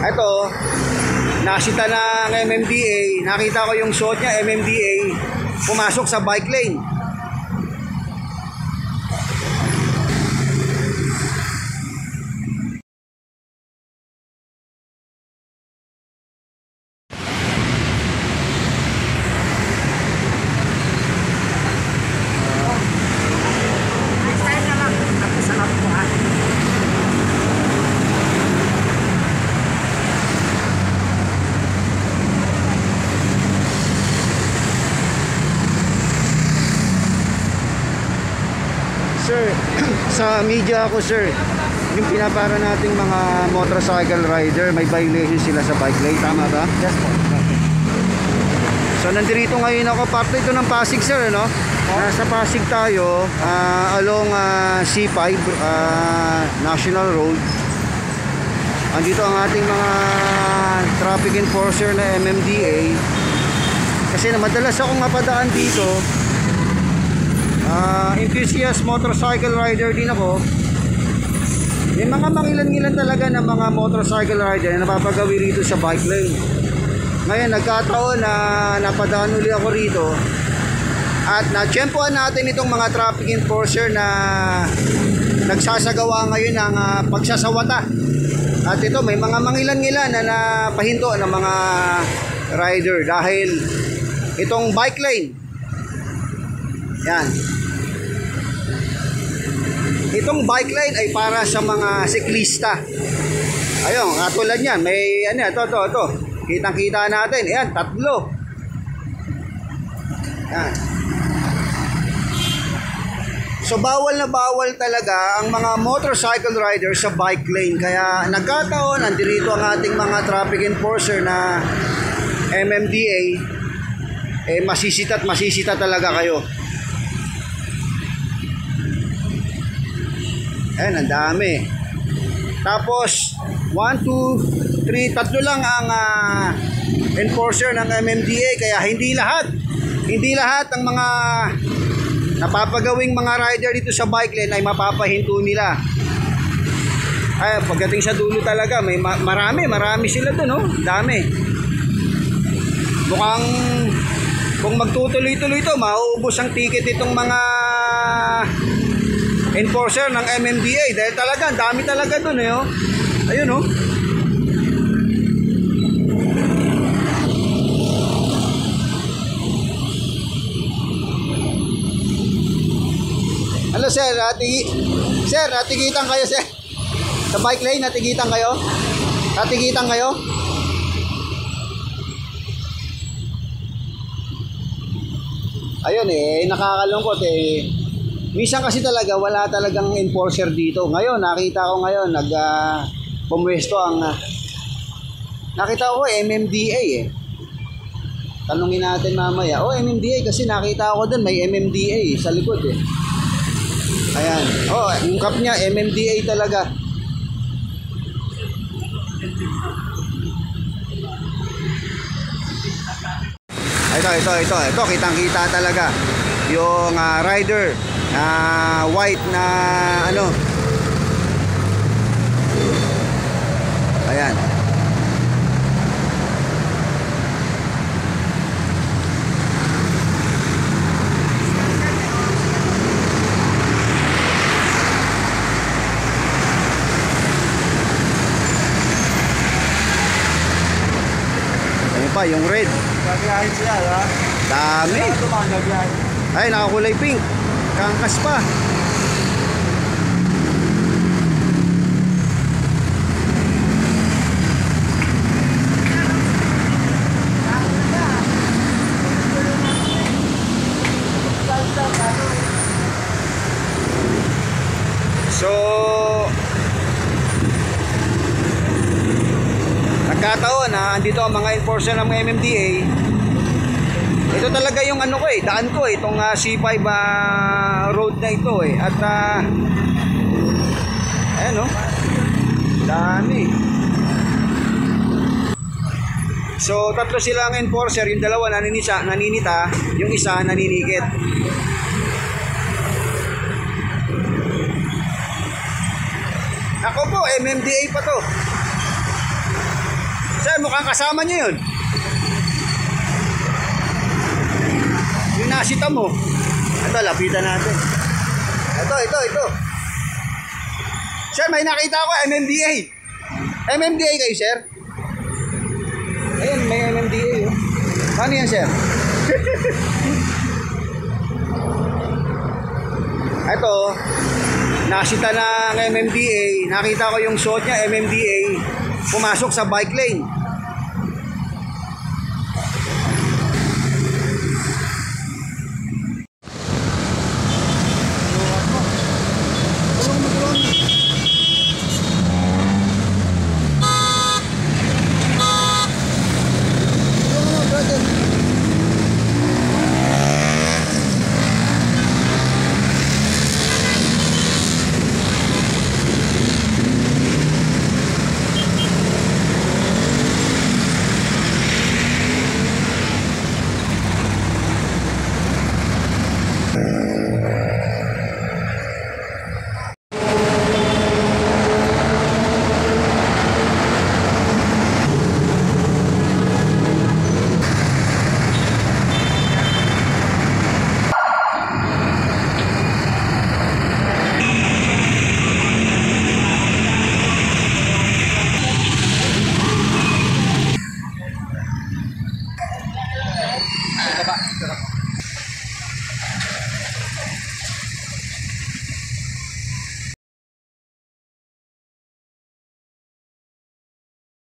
Ito, nasita ng MMDA. Nakita ko yung suot niya, MMDA. Pumasok sa bike lane. Sir, sa media ako sir, yung pinapara nating mga motorcycle rider, may violation sila sa bike lane, tama ba? Yes po. So nandito ngayon ako, parte ito ng Pasig sir, no? Nasa Pasig tayo, along C5 National Road. Andito ang ating mga traffic enforcer na MMDA. Kasi madalas akong mapadaan dito. Enthusiast motorcycle rider din ako. May mga mangilan-ngilan talaga ng mga motorcycle rider na napapagawi rito sa bike lane. Ngayon nagkataon na napadaan uli ako rito at natsyempohan natin itong mga traffic enforcer na nagsasagawa ngayon ng pagsasawata. At ito may mga mangilan-ngilan na napahinto ng mga rider dahil itong bike lane, yan, itong bike lane ay para sa mga siklista. Ayun, katulad yan, may ano, ito. Kitang-kita natin. Ayan, tatlo. Yan. So bawal na bawal talaga ang mga motorcycle rider sa bike lane. Kaya nagkataon, andirito ang ating mga traffic enforcer na MMDA. Masisita talaga kayo. Ayan, ang dami. Tapos 1, 2, 3, tatlo lang ang enforcer ng MMDA. Kaya hindi lahat ng mga napapagawing mga rider dito sa bike lane ay mapapahinto nila. Ay, pagdating sa dulo talaga, may marami sila doon, no? Dami. Mukhang kung magtutuloy-tuloy ito, mauubos ang ticket itong mga enforcer ng MMDA dahil talaga, dami talaga doon, eh, oh. Ayun, oh. Hello sir, natigitan kayo sir. Sa bike lane, natigitan kayo? Ayun nakakalungkot eh. Minsan kasi talaga wala talagang enforcer dito. Ngayon, nakita ko ngayon pumwesto ang nakita ko MMDA eh. Tanungin natin mamaya. MMDA kasi nakita ko doon may MMDA sa likod eh. Ayan. Yung cup niya, MMDA talaga. Ito, kitang-kita talaga. Yung rider white na ano. Ayan. Yung red. Gagayahin sila, ha? Dami. Ay, nakakulay pink. Kangkas pa. So, nagkataon na andito ang mga enforcer ng MMDA. Ito talaga yung ano ko daan ko itong C5 road na ito at ayan dami. So tatlo silang enforcer, yung dalawa naninita, yung isa naninikit. Ako po, MMDA pa to. Sir, mukhang kasama niyo yun. Yung nasita mo. Ito, lapitan natin. Ito. Sir, may nakita ako, MMDA. MMDA kayo, sir? Ayan, may MMDA. Oh. Paano yan, sir? Ito, nasita ng MMDA. Nakita ko yung suot niya, MMDA. Pumasok sa bike lane.